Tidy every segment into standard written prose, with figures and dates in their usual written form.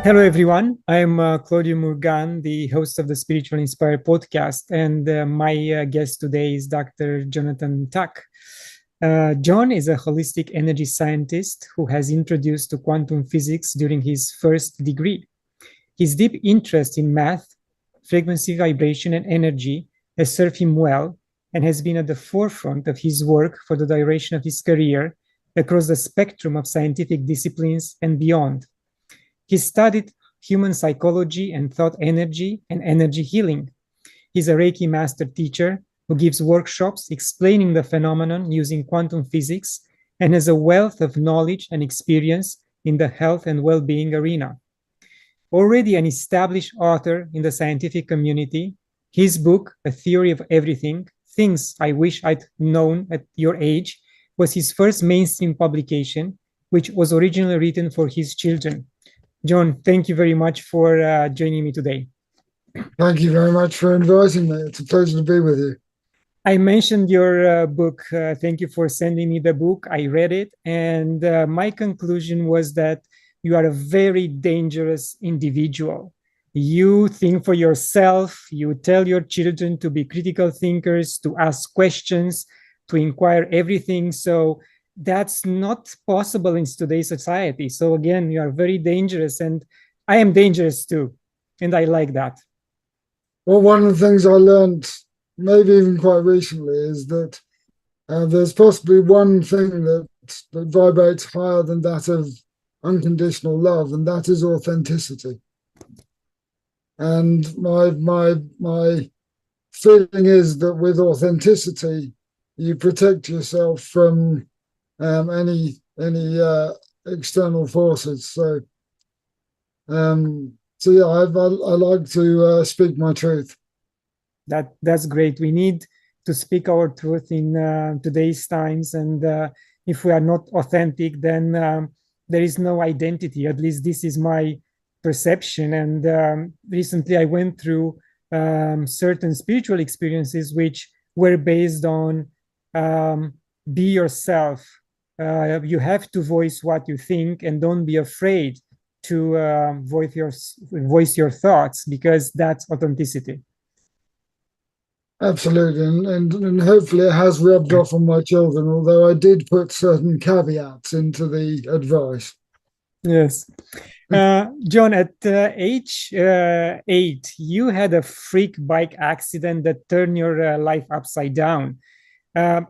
Hello, everyone. I'm Claudio Murgan, the host of the Spiritual Inspired podcast, and my guest today is Dr. Jonathan Tuck. John is a holistic energy scientist who has introduced to quantum physics during his first degree. His deep interest in math, frequency, vibration, and energy has served him well and has been at the forefront of his work for the duration of his career across the spectrum of scientific disciplines and beyond. He studied human psychology and thought energy and energy healing. He's a Reiki master teacher who gives workshops explaining the phenomenon using quantum physics and has a wealth of knowledge and experience in the health and well-being arena. Already an established author in the scientific community, his book, A Theory of Everything, Things I Wish I'd Known at Your Age, was his first mainstream publication, which was originally written for his children. John, thank you very much for joining me today. Thank you very much for inviting me. It's a pleasure to be with you. I mentioned your book. Thank you for sending me the book. I read it, and my conclusion was that you are a very dangerous individual. You think for yourself, you tell your children to be critical thinkers, to ask questions, to inquire everything. So that's not possible in today's society. So again, you are very dangerous, and I am dangerous too, and I like that. Well, one of the things I learned, maybe even quite recently, is that there's possibly one thing that vibrates higher than that of unconditional love, and that is authenticity. And my feeling is that with authenticity, you protect yourself from any external forces. So yeah, I like to speak my truth. That's great. We need to speak our truth in today's times, and if we are not authentic, then there is no identity. At least this is my perception. And recently, I went through certain spiritual experiences which were based on be yourself. You have to voice what you think, and don't be afraid to voice your thoughts, because that's authenticity. Absolutely, and hopefully it has rubbed off on my children, although I did put certain caveats into the advice. Yes. John, at age 8, you had a freak bike accident that turned your life upside down.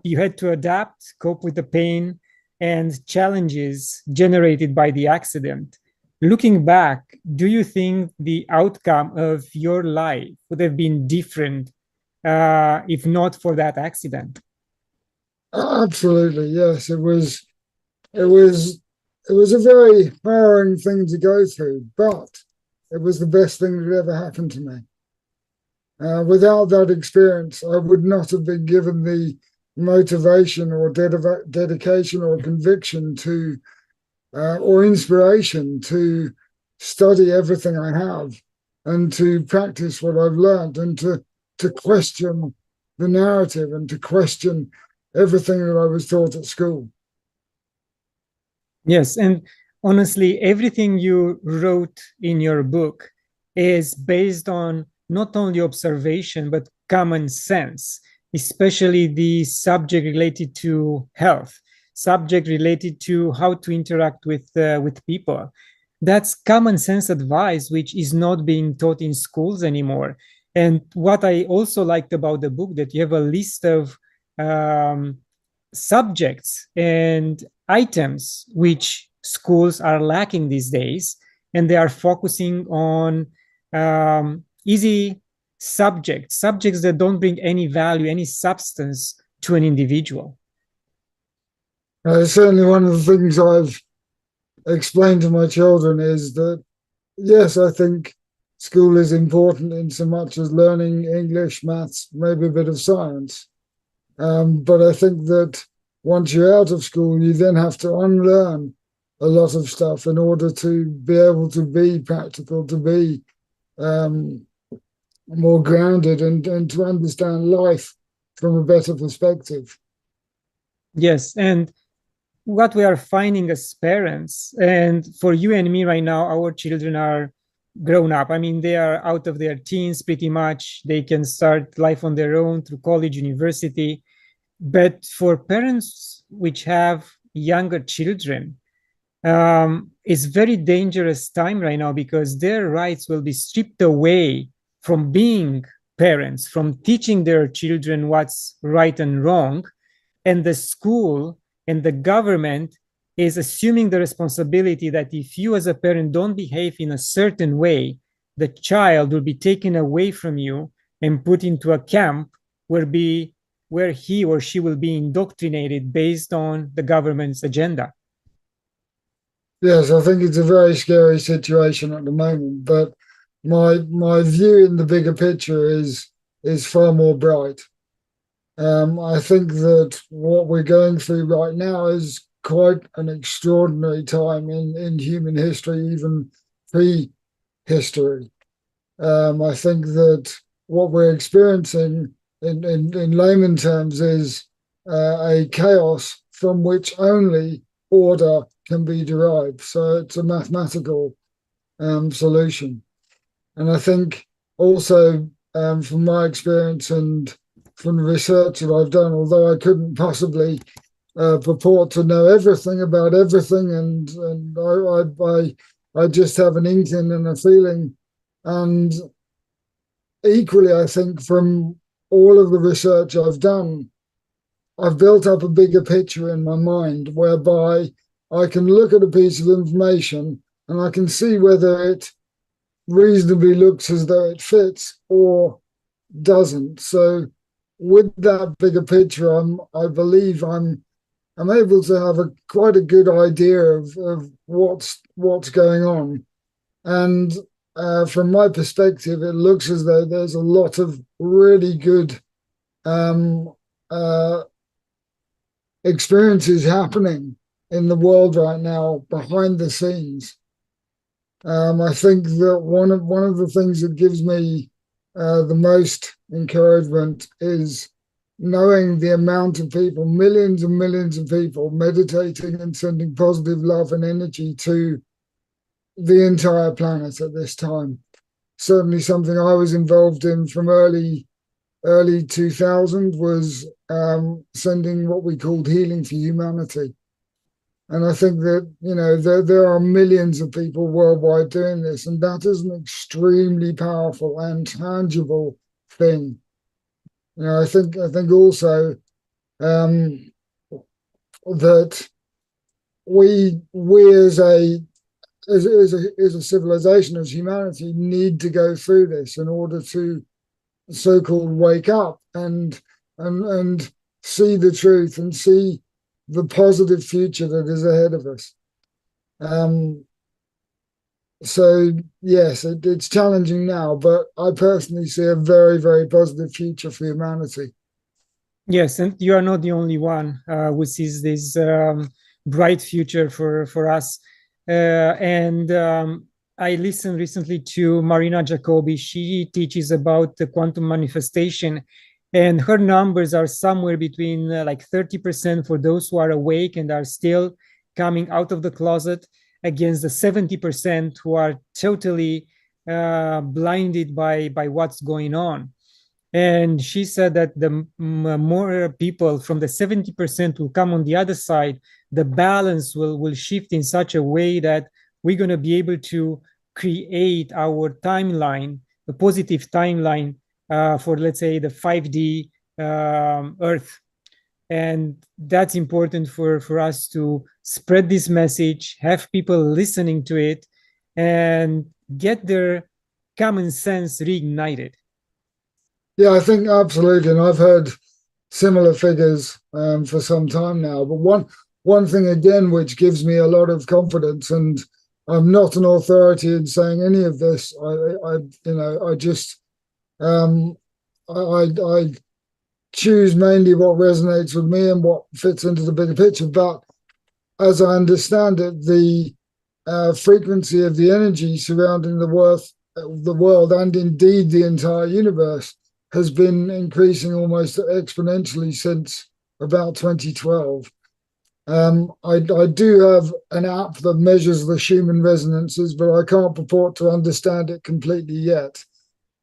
You had to adapt, cope with the pain and challenges generated by the accident. Looking back, do you think the outcome of your life would have been different if not for that accident? Absolutely, yes. It was a very harrowing thing to go through, but it was the best thing that ever happened to me. Without that experience, I would not have been given the motivation or dedication or conviction to or inspiration to study everything I have and to practice what I've learned and to question the narrative and to question everything that I was taught at school. Yes, and honestly, everything you wrote in your book is based on not only observation, but common sense, especially the subject related to health, subject related to how to interact with people. That's common sense advice, which is not being taught in schools anymore. And what I also liked about the book, that you have a list of um, subjects and items which schools are lacking these days, and they are focusing on easy subjects that don't bring any value, any substance to an individual. Certainly, one of the things I've explained to my children is that, yes, I think school is important in so much as learning English, maths, maybe a bit of science. But I think that once you're out of school, you then have to unlearn a lot of stuff in order to be able to be practical, to be more grounded and to understand life from a better perspective. Yes, and what we are finding as parents, and for you and me right now, our children are grown up. I mean, they are out of their teens pretty much. They can start life on their own through college, university. But for parents which have younger children, it's very dangerous time right now because their rights will be stripped away from being parents, from teaching their children what's right and wrong. And the school and the government is assuming the responsibility that if you as a parent don't behave in a certain way, the child will be taken away from you and put into a camp where he or she will be indoctrinated based on the government's agenda. Yes, I think it's a very scary situation at the moment, but my view in the bigger picture is far more bright. I think that what we're going through right now is quite an extraordinary time in human history, even prehistory. I think that what we're experiencing in layman terms is a chaos from which only order can be derived. So it's a mathematical solution. And I think also from my experience and from the research that I've done, although I couldn't possibly purport to know everything about everything, and I just have an inkling and a feeling. And equally, I think from all of the research I've done, I've built up a bigger picture in my mind whereby I can look at a piece of information and I can see whether it reasonably looks as though it fits or doesn't. So with that bigger picture, I believe I'm able to have quite a good idea of what's going on. And from my perspective, it looks as though there's a lot of really good experiences happening in the world right now behind the scenes. I think that one of the things that gives me the most encouragement is knowing the amount of people, millions and millions of people meditating and sending positive love and energy to the entire planet at this time. Certainly something I was involved in from early 2000 was sending what we called Healing for Humanity. And I think that, there are millions of people worldwide doing this, and that is an extremely powerful and tangible thing. I think also that we as a civilization, as humanity, need to go through this in order to so-called wake up and see the truth and see the positive future that is ahead of us. So yes, it's challenging now, but I personally see a very, very positive future for humanity. Yes, and you are not the only one who sees this bright future for us. I listened recently to Marina Jacobi. She teaches about the quantum manifestation, and her numbers are somewhere between like 30% for those who are awake and are still coming out of the closet, against the 70% who are totally blinded by what's going on. And she said that the more people from the 70% will come on the other side, the balance will shift in such a way that we're going to be able to create our timeline, the positive timeline for, let's say, the 5D Earth. And that's important for us to spread this message, have people listening to it, and get their common sense reignited. Yeah, I think absolutely. And I've heard similar figures for some time now. But one thing again, which gives me a lot of confidence, and I'm not an authority in saying any of this. I choose mainly what resonates with me and what fits into the bigger picture. But as I understand it, the frequency of the energy surrounding the world and indeed the entire universe has been increasing almost exponentially since about 2012. I do have an app that measures the Schumann resonances, but I can't purport to understand it completely yet.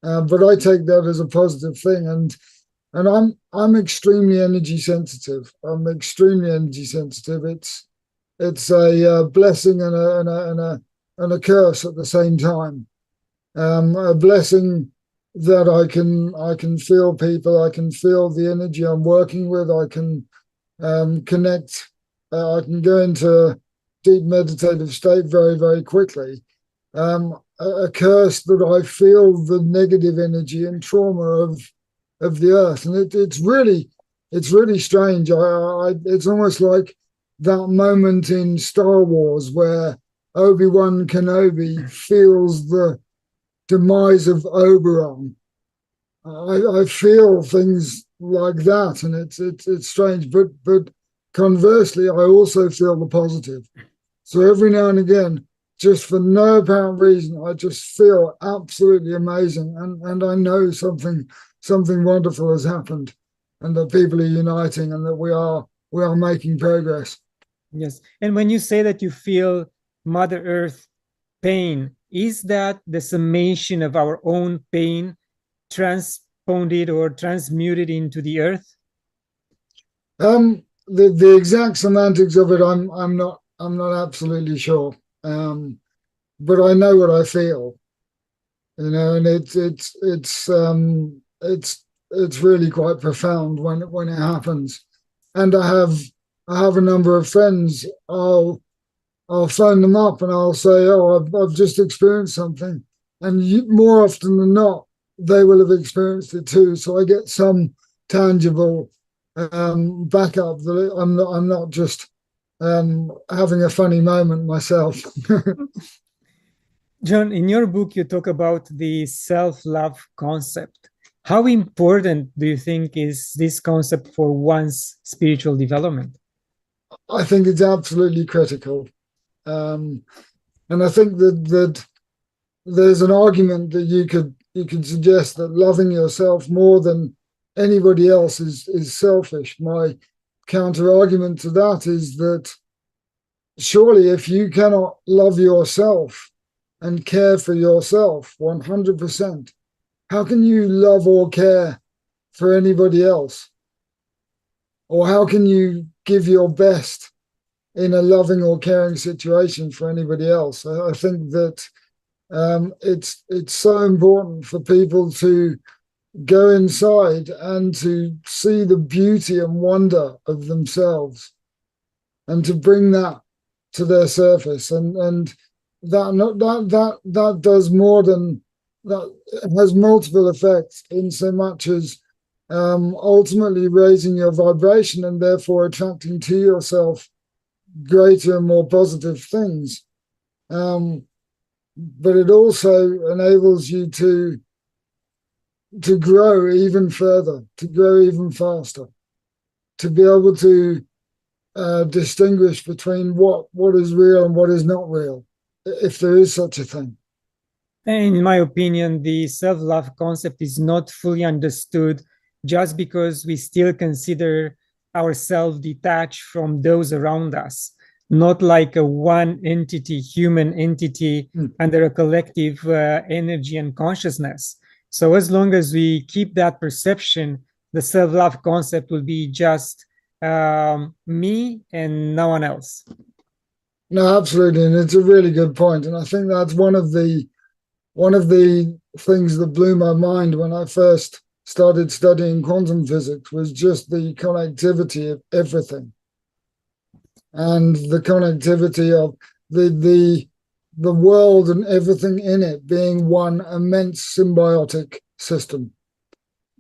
But I take that as a positive thing, and I'm extremely energy sensitive. I'm extremely energy sensitive. It's a blessing and a curse at the same time. A blessing that I can feel people, I can feel the energy I'm working with, I can connect, I can go into deep meditative state very, very quickly. A curse that I feel the negative energy and trauma of the earth, and it's really strange. It's almost like that moment in Star Wars where Obi-Wan Kenobi feels the demise of Oberon. I feel things like that, and it's strange. But conversely, I also feel the positive. So every now and again, just for no apparent reason, I just feel absolutely amazing, and I know something wonderful has happened, and that people are uniting, and that we are making progress. Yes. And when you say that you feel Mother Earth pain, is that the summation of our own pain transpounded or transmuted into the earth? The exact semantics of it, I'm not absolutely sure. But I know what I feel, you know, and it's really quite profound when it happens. And I have a number of friends. I'll phone them up and I'll say, "Oh, I've just experienced something," and more often than not, they will have experienced it too. So I get some tangible backup that I'm not just having a funny moment myself. John, in your book, you talk about the self-love concept. How important do you think is this concept for one's spiritual development? I think it's absolutely critical. And I think that there's an argument that you could suggest that loving yourself more than anybody else is selfish. My counter argument to that is that surely if you cannot love yourself and care for yourself 100%, how can you love or care for anybody else? Or how can you give your best in a loving or caring situation for anybody else? I think that it's so important for people to go inside and to see the beauty and wonder of themselves, and to bring that to their surface, and that does more than that. It has multiple effects in so much as ultimately raising your vibration and therefore attracting to yourself greater and more positive things. But it also enables you to grow even further, to grow even faster, to be able to distinguish between what is real and what is not real, if there is such a thing. And in my opinion, the self-love concept is not fully understood just because we still consider ourselves detached from those around us, not like a one entity, human entity under a collective energy and consciousness. So as long as we keep that perception, the self-love concept will be just me and no one else. No, absolutely, and it's a really good point. And I think that's one of the things that blew my mind when I first started studying quantum physics was just the connectivity of everything, and the connectivity of the world and everything in it being one immense symbiotic system,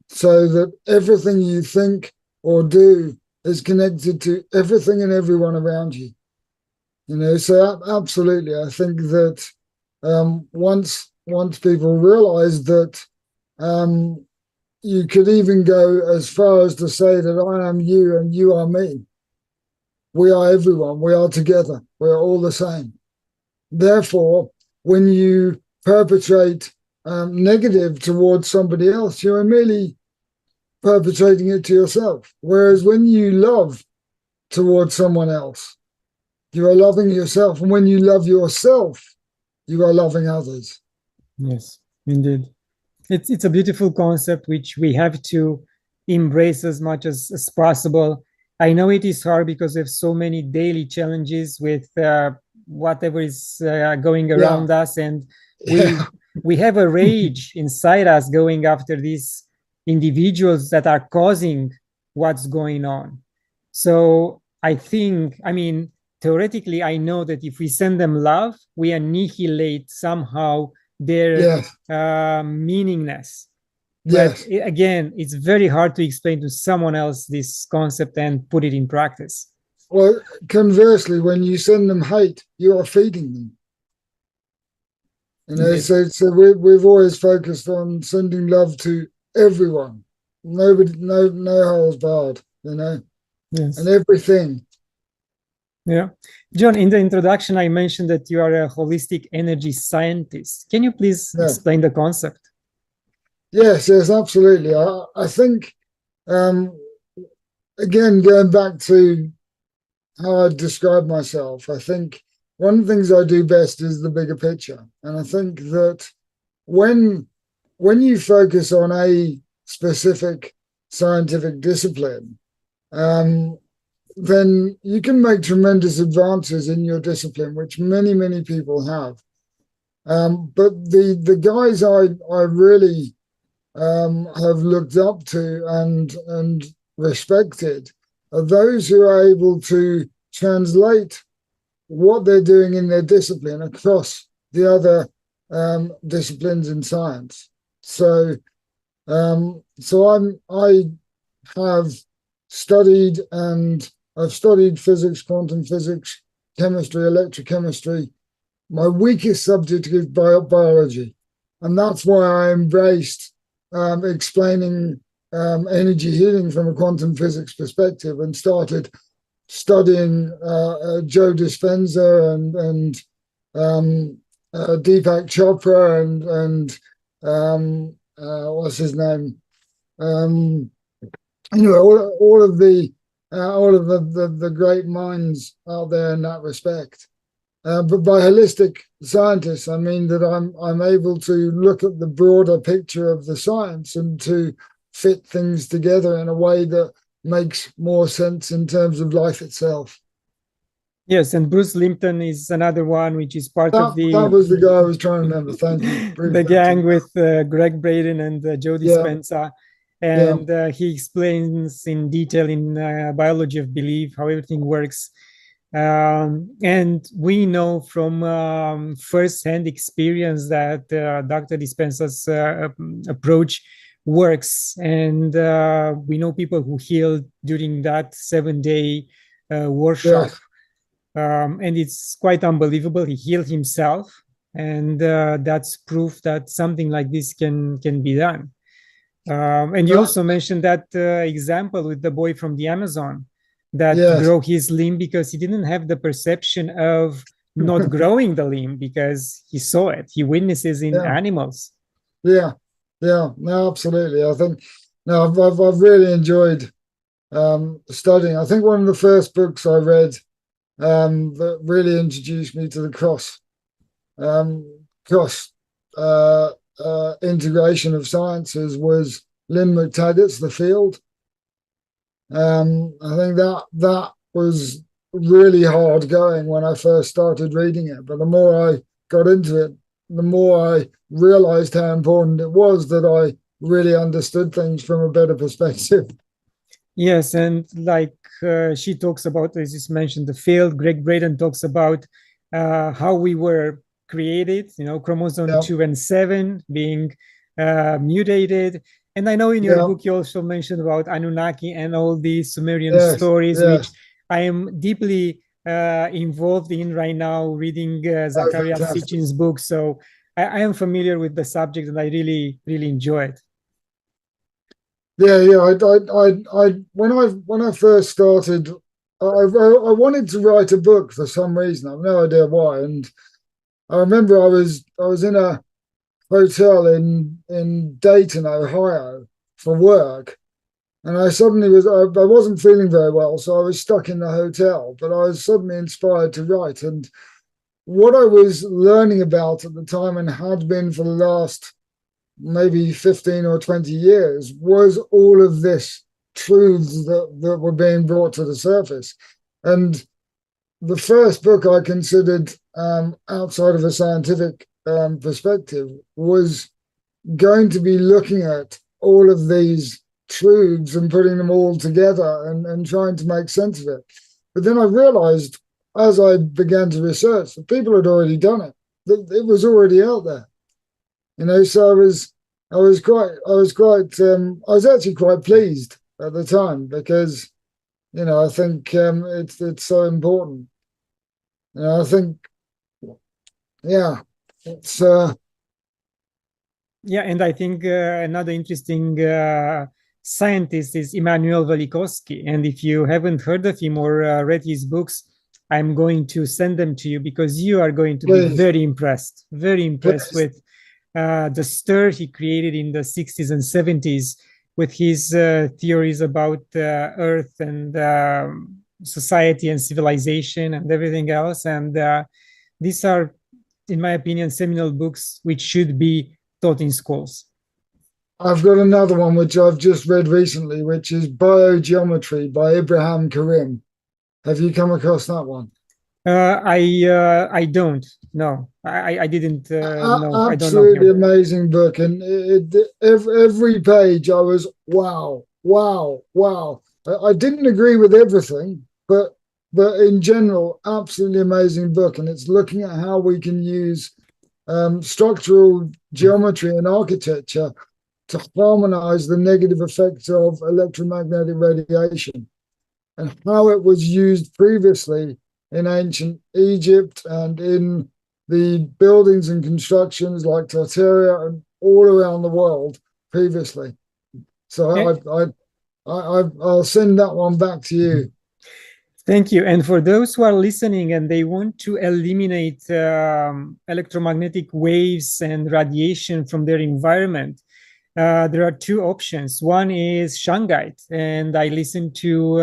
so that everything you think or do is connected to everything and everyone around you. You know, so absolutely, I think that once people realize that you could even go as far as to say that I am you and you are me. We are everyone. We are together. We're all the same. Therefore, when you perpetrate negative towards somebody else, you're merely perpetrating it to yourself. Whereas when you love towards someone else. You are loving yourself. And when you love yourself, you are loving others. Yes, indeed. It's a beautiful concept which we have to embrace as much as possible. I know it is hard because we have so many daily challenges with whatever is going Yeah. around us, and we Yeah. we have a rage inside us going after these individuals that are causing what's going on. So I think, I mean, theoretically, I know that if we send them love, we annihilate somehow their Yes. meaningness. But Yes. again, it's very hard to explain to someone else this concept and put it in practice. Well, conversely, when you send them hate, you are feeding them. Indeed. So we've always focused on sending love to everyone. Nobody, no holes barred, and Yes. everything. Yeah. John, in the introduction, I mentioned that you are a holistic energy scientist. Can you please Yeah. explain the concept? Yes, absolutely. I think, um, again, going back to how I describe myself, I think one of the things I do best is the bigger picture. And I think that when you focus on a specific scientific discipline, then you can make tremendous advances in your discipline, which many people have. But the guys I really have looked up to and respected are those who are able to translate what they're doing in their discipline across the other disciplines in science. I have studied, and I've studied physics, quantum physics, chemistry, electrochemistry. My weakest subject is biology, and that's why I embraced explaining energy healing from a quantum physics perspective and started studying Joe Dispenza and Deepak Chopra and what's his name? All of the great minds out there in that respect. But by holistic scientists, I mean that I'm able to look at the broader picture of the science and to fit things together in a way that makes more sense in terms of life itself. Yes, and Bruce Limpton is another one, which is part of That was the guy I was trying to remember. Thank you. the gang with Greg Braden and Joe Yeah, Dispenza. yeah, And he explains in detail in Biology of Belief how everything works. And we know from first-hand experience that Dr. Dispenza's approach works. And we know people who healed during that 7-day workshop. yes. And it's quite unbelievable. He healed himself, and that's proof that something like this can be done. And you That, also mentioned that example with the boy from the Amazon that yes. grew his limb because he didn't have the perception of not growing the limb because he saw it. He witnesses in Yeah, animals. yeah, yeah. No, absolutely. I think no, I've really enjoyed studying. I think one of the first books I read that really introduced me to the cross integration of sciences was Lynn McTaggart's The Field. I think that was really hard going when I first started reading it, but the more I got into it, the more I realized how important it was that I really understood things from a better perspective. Yes, and like she talks about, as you mentioned, the field. Greg Braden talks about how we were created, chromosome Yeah, 2 and 7 being mutated. And I know in your yeah, book you also mentioned about Anunnaki and all these Sumerian yes, stories, which yes. I am deeply involved in right now, reading Oh, Zachariah fantastic. Sitchin's book. So I am familiar with the subject, and I really enjoy it. Yeah. When I first started, I wanted to write a book for some reason. I have no idea why. And I remember I was in a hotel in Dayton, Ohio, for work, And I suddenly I wasn't feeling very well, so I was stuck in the hotel, but I was suddenly inspired to write. And what I was learning about at the time and had been for the last maybe 15 or 20 years was all of this truths that were being brought to the surface. And the first book I considered outside of a scientific perspective was going to be looking at all of these truths and putting them all together and trying to make sense of it. But then I realized as I began to research that people had already done it. That it was already out there. So I was actually quite pleased at the time because, I think it's so important. I think, yeah, it's Yeah, and I think another interesting scientist is Immanuel Velikovsky. And if you haven't heard of him or read his books, I'm going to send them to you because you are going to be please, very impressed please. with the stir he created in the 60s and 70s with his theories about Earth and society and civilization and everything else. And these are, in my opinion, seminal books which should be taught in schools. I've got another one which I've just read recently, which is Biogeometry by Ibrahim Karim. Have you come across that one? I don't know. I didn't know. I don't know Absolutely him. amazing book, and every page I was wow, wow, wow. I didn't agree with everything, but in general, absolutely amazing book, and it's looking at how we can use structural geometry and architecture to harmonize the negative effects of electromagnetic radiation and how it was used previously in ancient Egypt and in the buildings and constructions like Tartaria and all around the world previously. So I'll send that one back to you. Thank you. And for those who are listening and they want to eliminate electromagnetic waves and radiation from their environment, there are two options. One is shungite, and I listened to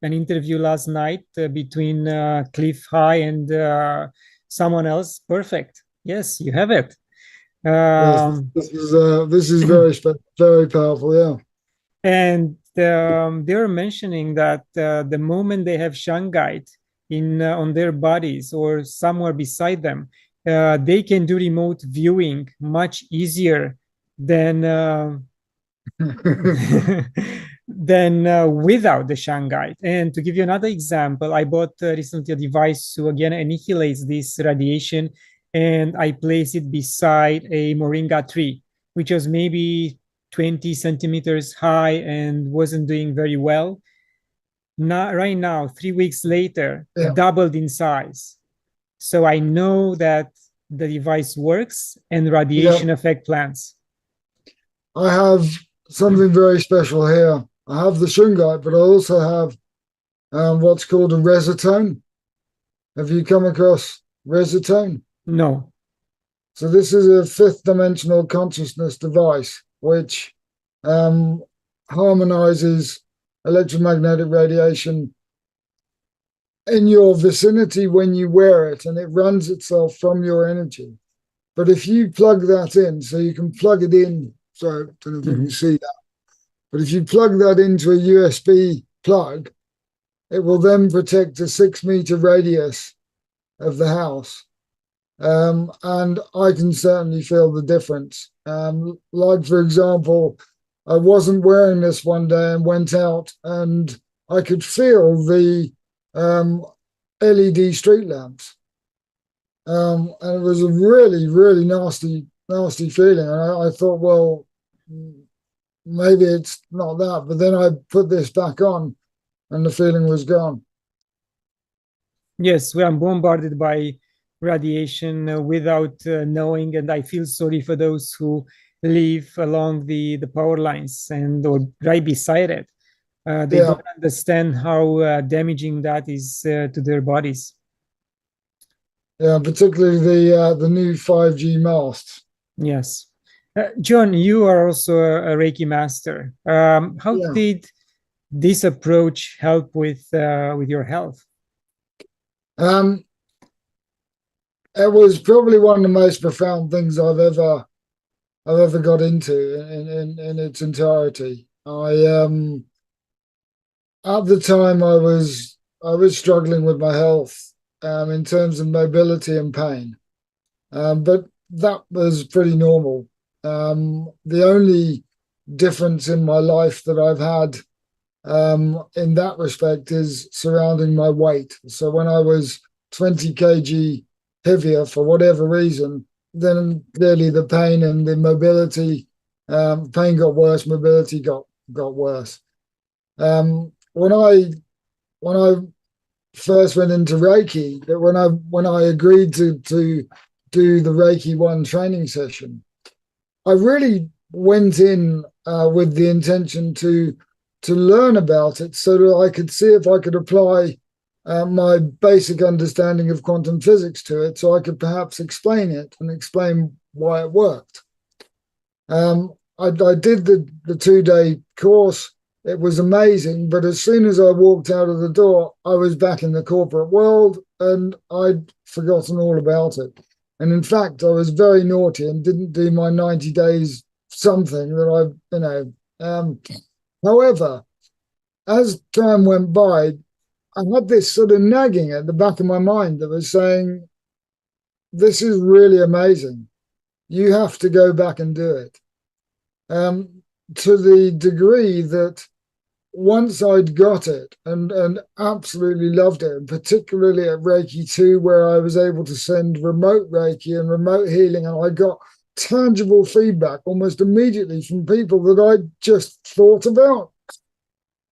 an interview last night between Cliff High and someone else. Perfect. Yes, you have it. Yes, this is very powerful. Yeah. And they're mentioning that the moment they have shungite in on their bodies or somewhere beside them, they can do remote viewing much easier than than without the shungite. And to give you another example, I bought recently a device to again annihilates this radiation, and I place it beside a moringa tree, which was maybe 20 centimeters high and wasn't doing very well. Now, right now, 3 weeks later, Yeah. doubled in size. So I know that the device works and radiation Yeah. affect plants. I have something very special here. I have the shungite, but I also have what's called a resotone. Have you come across resotone? No. So this is a fifth dimensional consciousness device which um, harmonizes electromagnetic radiation in your vicinity when you wear it, and it runs itself from your energy. But if you plug that in, so you can plug it in, sorry, I don't know if you can see that, but if you plug that into a USB plug, it will then protect a 6 meter radius of the house. And I can certainly feel the difference. Like, for example, I wasn't wearing this one day and went out and I could feel the LED street lamps. And it was a really, really nasty, nasty feeling. And I thought, well, maybe it's not that. But then I put this back on and the feeling was gone. Yes, we are bombarded by radiation without knowing, and I feel sorry for those who live along the power lines and or right beside it. They Yeah. don't understand how damaging that is to their bodies. Yeah, particularly the new 5G masts. Yes. John, you are also a Reiki master. How Yeah. did this approach help with your health? Um, it was probably one of the most profound things I've ever got into in its entirety. At the time I was struggling with my health in terms of mobility and pain. But that was pretty normal. The only difference in my life that I've had in that respect is surrounding my weight. So when I was 20 kg heavier for whatever reason, then clearly the pain and the mobility, pain got worse, mobility got worse. When I first went into Reiki, that when I agreed to do the Reiki 1 training session, I really went in with the intention to learn about it so that I could see if I could apply my basic understanding of quantum physics to it, so I could perhaps explain it and explain why it worked. I did the 2-day course. It was amazing, but as soon as I walked out of the door, I was back in the corporate world and I'd forgotten all about it. And in fact, I was very naughty and didn't do my 90 days something that however, as time went by, I had this sort of nagging at the back of my mind that was saying, this is really amazing. You have to go back and do it. To the degree that once I'd got it and absolutely loved it, and particularly at Reiki 2, where I was able to send remote Reiki and remote healing, and I got tangible feedback almost immediately from people that I just thought about.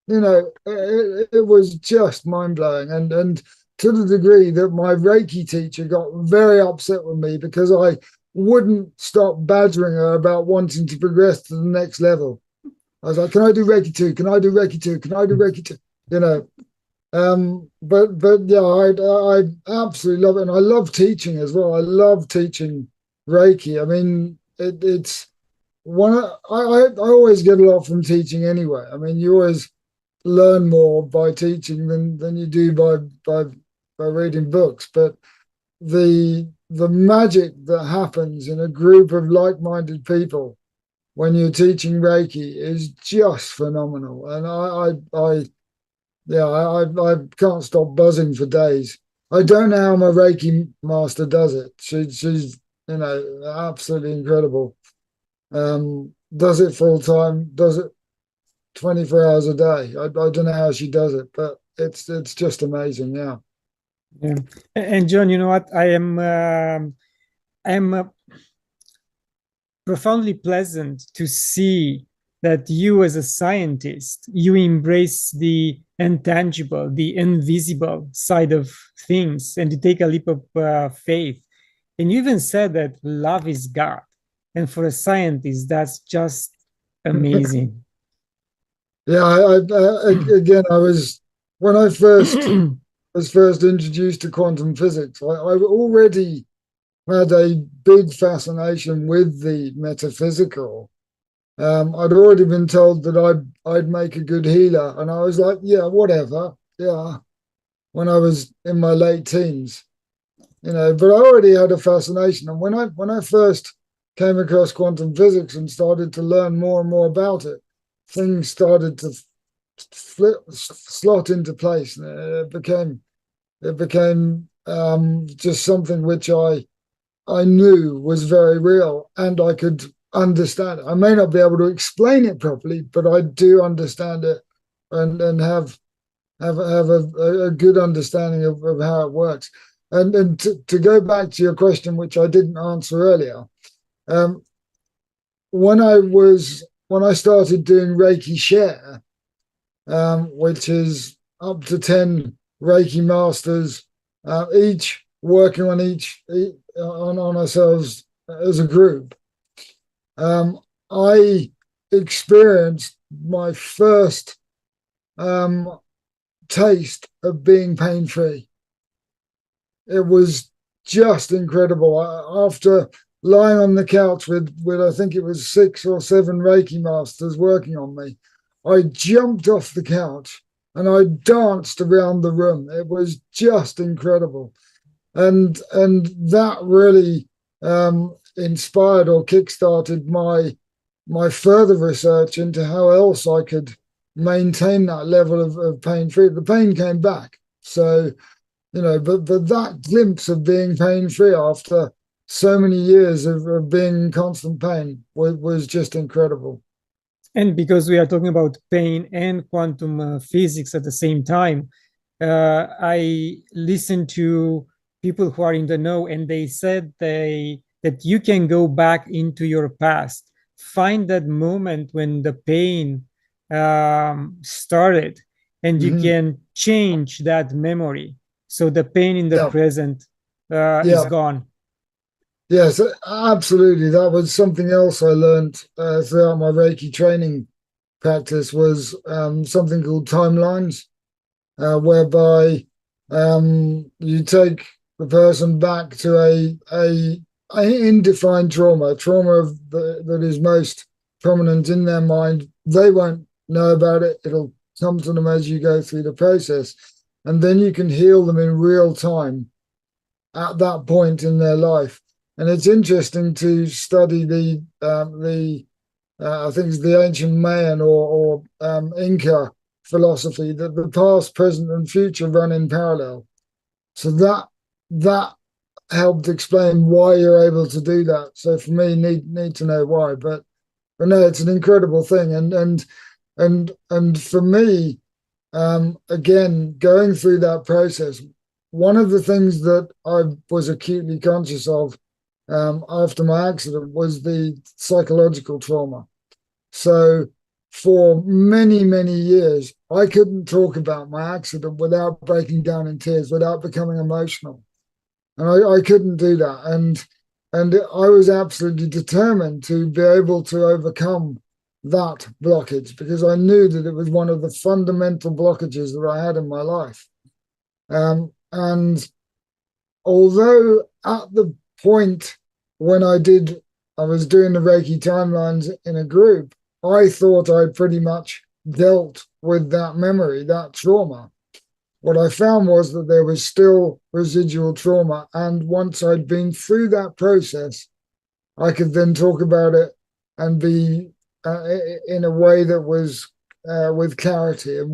It was just mind-blowing. And to the degree that my Reiki teacher got very upset with me because I wouldn't stop badgering her about wanting to progress to the next level. I was like, can I do Reiki 2? Can I do Reiki 2? Can I do Reiki 2? But yeah, I absolutely love it. And I love teaching as well. I love teaching Reiki. I mean, it's I always get a lot from teaching anyway. I mean, you always learn more by teaching than you do by reading books. But the magic that happens in a group of like-minded people when you're teaching Reiki is just phenomenal. And I can't stop buzzing for days. I don't know how my Reiki master does it. She's absolutely incredible. Does it full time, does it 24 hours a day. I don't know how she does it, but it's just amazing. Yeah. Yeah. And John, you know what? I am profoundly pleasant to see that you, as a scientist, you embrace the intangible, the invisible side of things, and you take a leap of faith. And you even said that love is God. And for a scientist, that's just amazing. Yeah. Again, I was when I first was first introduced to quantum physics. I already had a big fascination with the metaphysical. I'd already been told that I'd make a good healer, and I was like, yeah, whatever. Yeah. When I was in my late teens, but I already had a fascination. And when I first came across quantum physics and started to learn more and more about it, things started to slot into place. And it became just something which I knew was very real and I could understand it. I may not be able to explain it properly, but I do understand it and have a good understanding of how it works. And to go back to your question, which I didn't answer earlier, um, when I started doing Reiki Share, which is up to 10 Reiki masters, each working on ourselves as a group, I experienced my first taste of being pain-free. It was just incredible. After lying on the couch with I think it was 6 or 7 Reiki masters working on me. I jumped off the couch and I danced around the room. It was just incredible, and that really inspired or kickstarted my further research into how else I could maintain that level of pain free. The pain came back, so but that glimpse of being pain free after so many years of being in constant pain was just incredible. And because we are talking about pain and quantum physics at the same time, I listened to people who are in the know, and they said that you can go back into your past, find that moment when the pain started, and you Mm-hmm. can change that memory. So the pain in the Yeah, present is yeah, gone. yes, absolutely. That was something else I learned throughout my Reiki training practice was something called timelines, whereby you take the person back to a indefined trauma that is most prominent in their mind. They won't know about it. It'll come to them as you go through the process, and then you can heal them in real time at that point in their life. And it's interesting to study the I think it's the ancient Mayan or Inca philosophy that the past, present, and future run in parallel. So that helped explain why you're able to do that. So for me, need to know why, but no, it's an incredible thing, and for me, again, going through that process, one of the things that I was acutely conscious of after my accident was the psychological trauma. So for many, many years, I couldn't talk about my accident without breaking down in tears, without becoming emotional. And I couldn't do that. And I was absolutely determined to be able to overcome that blockage because I knew that it was one of the fundamental blockages that I had in my life. And although at the point when I was doing the Reiki timelines in a group, I thought I pretty much dealt with that memory, that trauma. What I found was that there was still residual trauma. And once I'd been through that process, I could then talk about it and be in a way that was with clarity and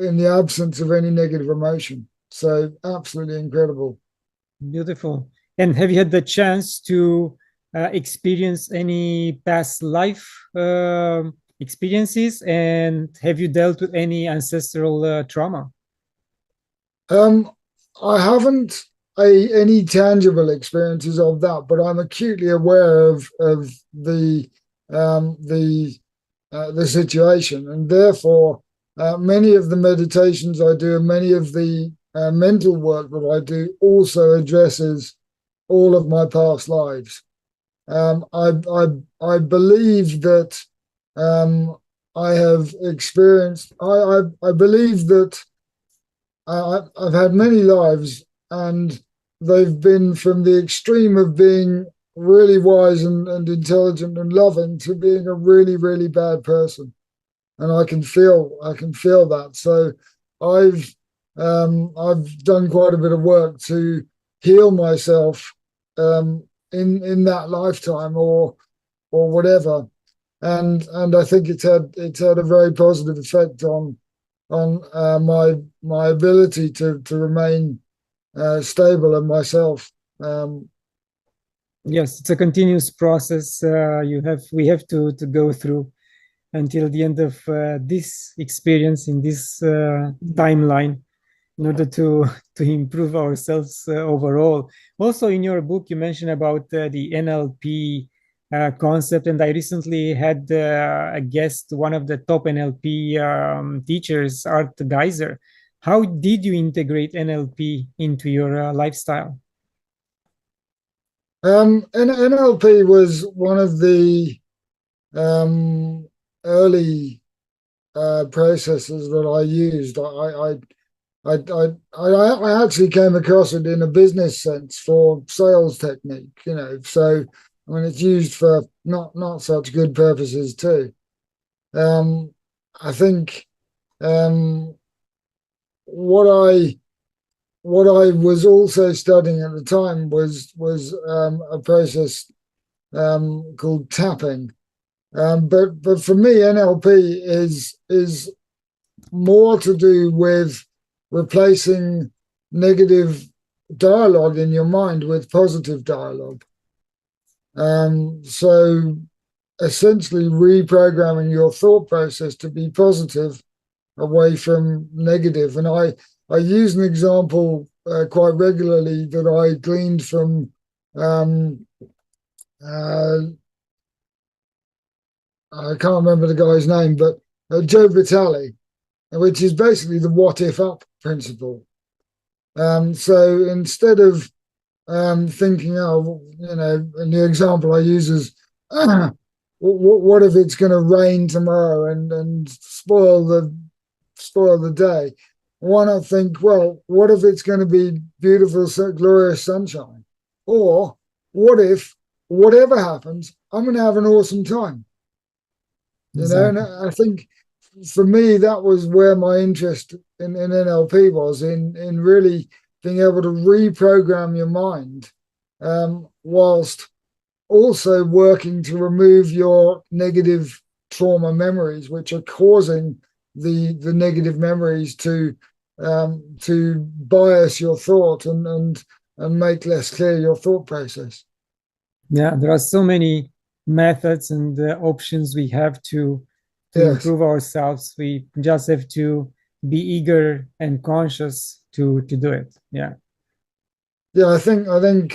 in the absence of any negative emotion. So absolutely incredible. Beautiful. And have you had the chance to experience any past life experiences? And have you dealt with any ancestral trauma? Um, I haven't any tangible experiences of that, but I'm acutely aware of the situation, and therefore many of the meditations I do and many of the mental work that I do also addresses all of my past lives. I believe that I have experienced. I believe that I've had many lives, and they've been from the extreme of being really wise and intelligent and loving to being a really, really bad person. And I can feel that. So I've I've done quite a bit of work to heal myself in that lifetime or whatever. And I think it's had a very positive effect on my ability to remain stable and myself. Yes, it's a continuous process. We have to go through until the end of this experience in this timeline in order to improve ourselves overall. Also, in your book, you mentioned about the NLP concept, and I recently had a guest, one of the top NLP teachers, Art Geiser. How did you integrate NLP into your lifestyle? And NLP was one of the um, early processes that I used. I actually came across it in a business sense for sales technique, So I mean, it's used for not such good purposes too. Um, I think um, what I what I was also studying at the time was a process called tapping. But for me, NLP is more to do with replacing negative dialogue in your mind with positive dialogue. So essentially reprogramming your thought process to be positive away from negative. And I use an example quite regularly that I gleaned from um, uh, I can't remember the guy's name, but Joe Vitale, which is basically the what if up principle. So instead of thinking, oh, and the example I use is, what if it's going to rain tomorrow and spoil the day? Why not think, well, what if it's going to be beautiful, glorious sunshine? Or what if, whatever happens, I'm going to have an awesome time? And Exactly. I think for me, that was where my interest in NLP was in really being able to reprogram your mind whilst also working to remove your negative trauma memories, which are causing the negative memories to bias your thought and make less clear your thought process. Yeah, there are so many methods and options we have to Yes. improve ourselves. We just have to be eager and conscious to do it. Yeah. Yeah, I think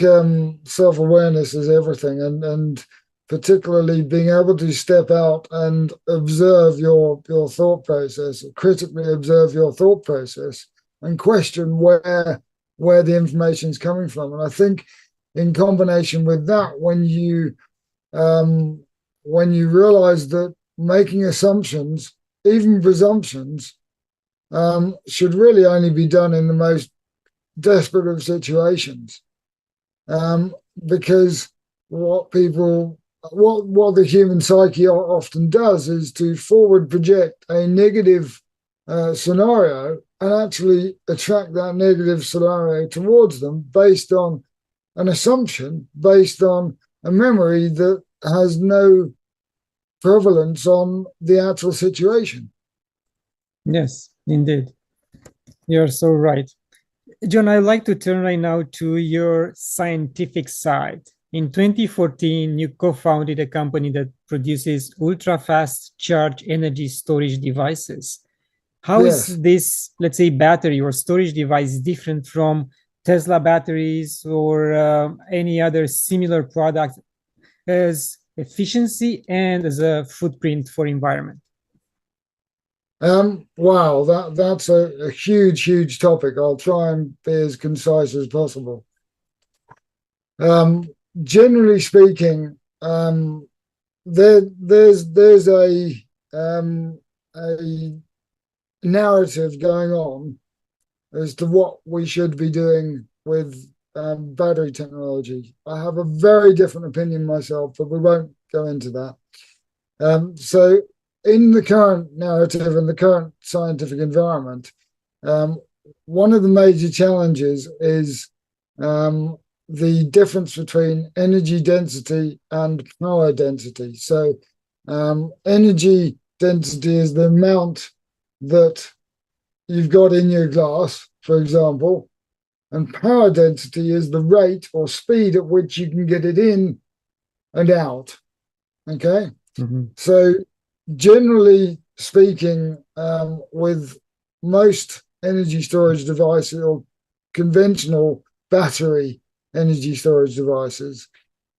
self-awareness is everything, and particularly being able to step out and observe your thought process, critically observe your thought process, and question where the information is coming from. And I think in combination with that, um, when you realize that making assumptions, even presumptions, should really only be done in the most desperate of situations, um, because what the human psyche often does is to forward project a negative scenario and actually attract that negative scenario towards them based on an assumption, based on a memory that has no prevalence on the actual situation. Yes, indeed. You're so right. John, I'd like to turn right now to your scientific side. In 2014, you co-founded a company that produces ultra-fast charge energy storage devices. How is Yes. this, let's say, battery or storage device different from Tesla batteries or any other similar product as efficiency and as a footprint for environment? Wow, that's a huge topic. I'll try and be as concise as possible. Um, Generally speaking, there's a narrative going on as to what we should be doing with battery technology. I have a very different opinion myself, but we won't go into that. So, in the current narrative and the current scientific environment, um, one of the major challenges is um, the difference between energy density and power density. So, energy density is the amount that you've got in your glass, for example, and power density is the rate or speed at which you can get it in and out. Okay. Mm-hmm. So, generally speaking, with most energy storage devices or conventional battery energy storage devices,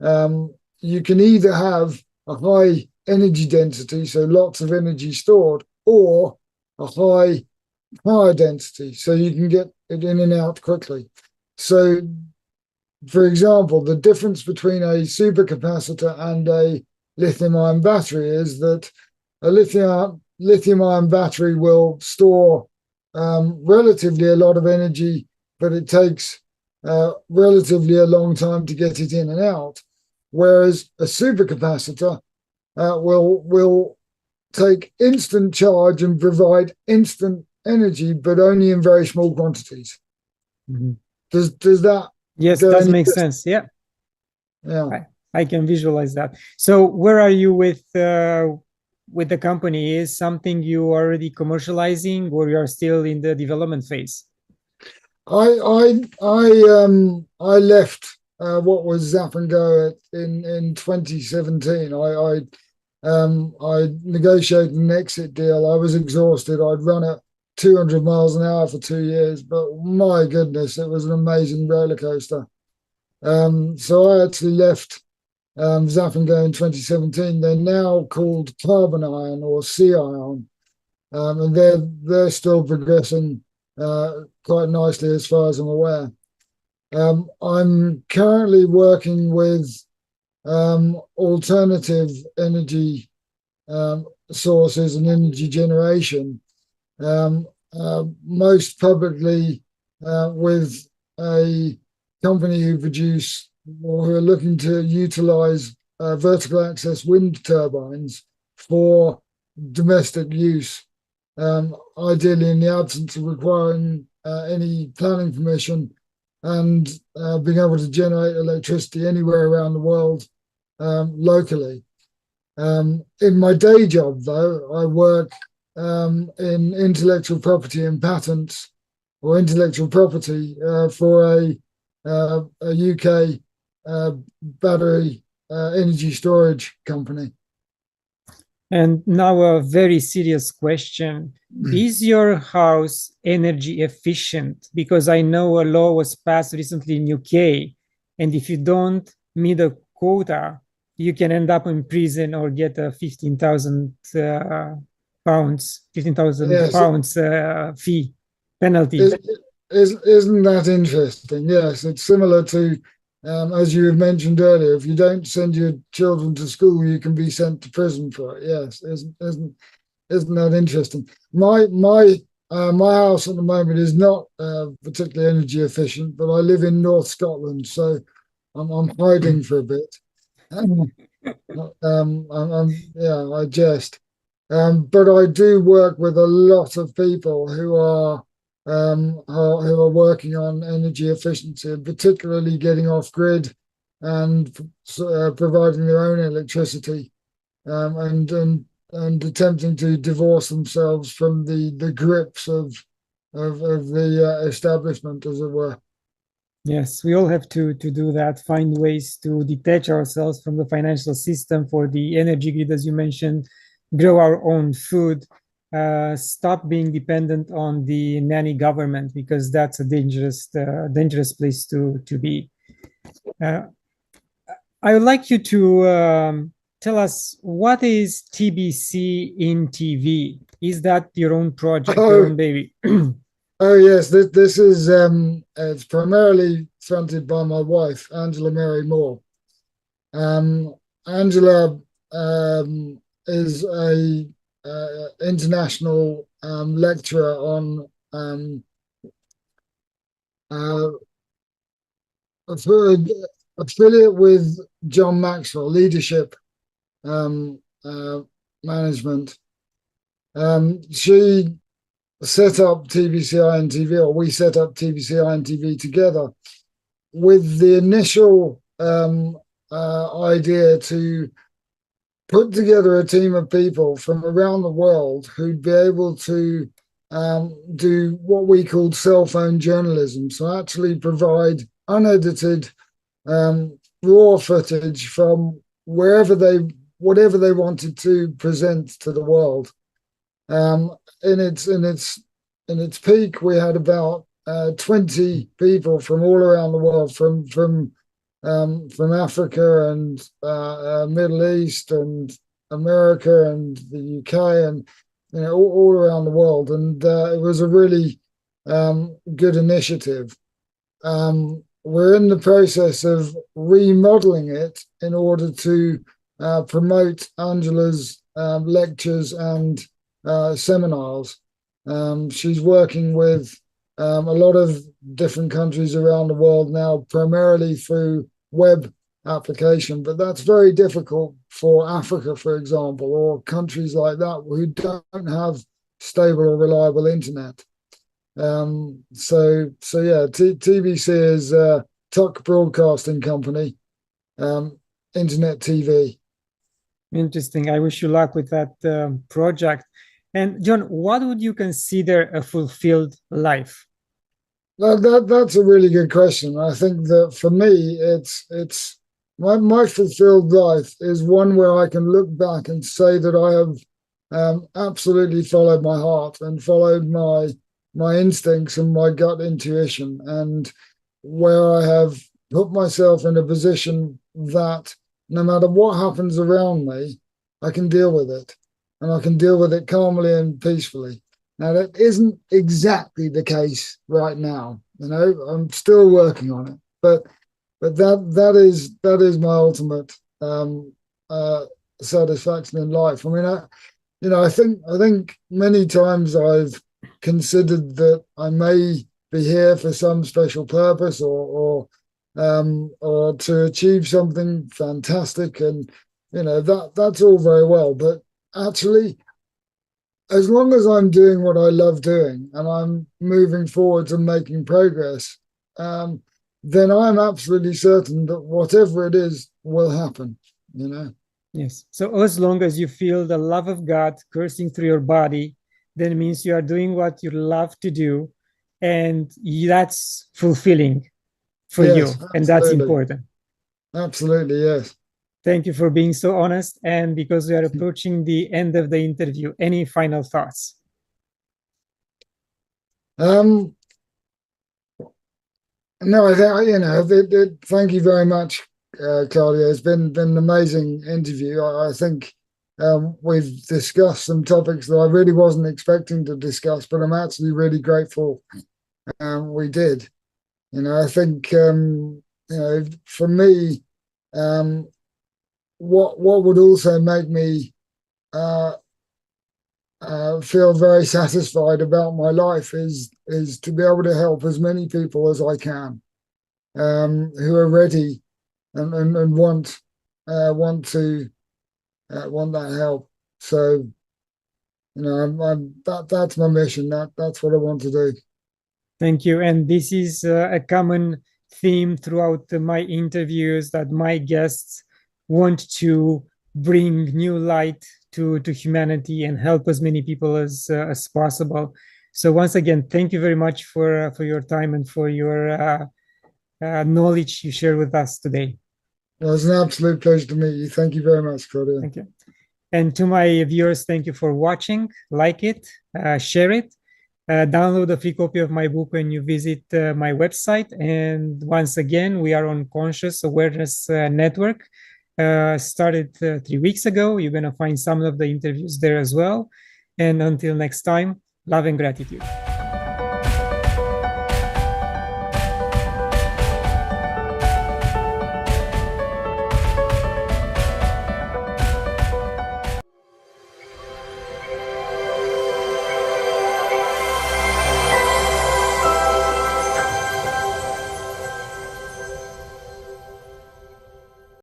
you can either have a high energy density, so lots of energy stored, or a high power density, so you can get it in and out quickly. So, for example, the difference between a supercapacitor and a lithium-ion battery is that a lithium-ion battery will store relatively a lot of energy, but it takes relatively a long time to get it in and out. Whereas a supercapacitor will take instant charge and provide instant energy, but only in very small quantities. Mm-hmm. Does that? Yes, does make sense. Yeah, yeah. I can visualize that. So, where are you with the company? Is something you already commercializing, or you are still in the development phase? I left what was Zap and Go in 2017. I negotiated an exit deal. I was exhausted. I'd run at 200 miles an hour for 2 years, but my goodness, it was an amazing roller coaster. So I actually left Zap and Go in 2017. They're now called Carbon Ion or Sea Ion, and they're still progressing quite nicely as far as I'm aware. I'm currently working with alternative energy sources and energy generation, most publicly with a company who produce or who are looking to utilize vertical access wind turbines for domestic use, ideally in the absence of requiring any planning permission, and being able to generate electricity anywhere around the world locally. In my day job, though, I work in intellectual property and patents, or intellectual property for a UK battery energy storage company. And now a very serious question. Is your house energy efficient? Because I know a law was passed recently in UK, and if you don't meet a quota, you can end up in prison or get a 15,000 pounds, 15,000 Yes. pounds fee penalty. Isn't that interesting? Yes, it's similar to, as you have mentioned earlier, if you don't send your children to school, you can be sent to prison for it. Yes, isn't that interesting? My house at the moment is not particularly energy efficient, but I live in North Scotland, so I'm hiding for a bit. I jest. But I do work with a lot of people who are working on energy efficiency, and particularly getting off grid and providing their own electricity, and attempting to divorce themselves from the grips of the establishment, as it were. Yes, we all have to do that, find ways to detach ourselves from the financial system for the energy grid, as you mentioned, grow our own food, stop being dependent on the nanny government, because that's a dangerous place to be. I would like you to tell us, what is TBC in TV? Is that your own project, your own baby? Oh yes, this is it's primarily fronted by my wife, Angela Mary Moore. Angela is a international lecturer on affiliate with John Maxwell leadership management. She set up TBCI and TV, or we set up TBCI and TV together with the initial idea to put together a team of people from around the world who'd be able to do what we called cell phone journalism. So actually provide unedited raw footage from whatever they wanted to present to the world. In its peak, we had about 20 people from all around the world, from Africa and Middle East and America and the UK, and all around the world, and it was a really good initiative. We're in the process of remodeling it in order to promote Angela's lectures and seminars. She's working with a lot of different countries around the world now, primarily through web application, but that's very difficult for Africa, for example, or countries like that who don't have stable or reliable internet. So yeah, TBC is Tuck Broadcasting Company, internet TV. Interesting. I wish you luck with that project. And John, what would you consider a fulfilled life? That's a really good question. I think that for me, it's my fulfilled life is one where I can look back and say that I have absolutely followed my heart and followed my instincts and my gut intuition, and where I have put myself in a position that no matter what happens around me, I can deal with it, and I can deal with it calmly and peacefully. Now, that isn't exactly the case right now. I'm still working on it, but that is my ultimate satisfaction in life. I mean, I think many times I've considered that I may be here for some special purpose, or to achieve something fantastic, and that's all very well, but actually, as long as I'm doing what I love doing and I'm moving forwards and making progress, then I'm absolutely certain that whatever it is will happen, Yes. So as long as you feel the love of God coursing through your body, then it means you are doing what you love to do, and that's fulfilling for you, Yes, and that's absolutely. important. Absolutely, yes. Thank you for being so honest. And because we are approaching the end of the interview, any final thoughts? No, I think thank you very much, Claudia. It's been an amazing interview. I think we've discussed some topics that I really wasn't expecting to discuss, but I'm actually really grateful we did. I think for me, what would also make me feel very satisfied about my life is to be able to help as many people as I can, who are ready and want to want that help. So that's my mission. That's what I want to do. Thank you. And this is a common theme throughout my interviews, that my guests want to bring new light to humanity and help as many people as possible. So once again, thank you very much for your time and for your knowledge you share with us today. Well, it's an absolute pleasure to meet you. Thank you very much, Claudia. Thank you. And to my viewers, thank you for watching. Like it, share it. Download a free copy of my book when you visit my website. And once again, we are on Conscious Awareness Network. Started 3 weeks ago. You're going to find some of the interviews there as well. And until next time, love and gratitude.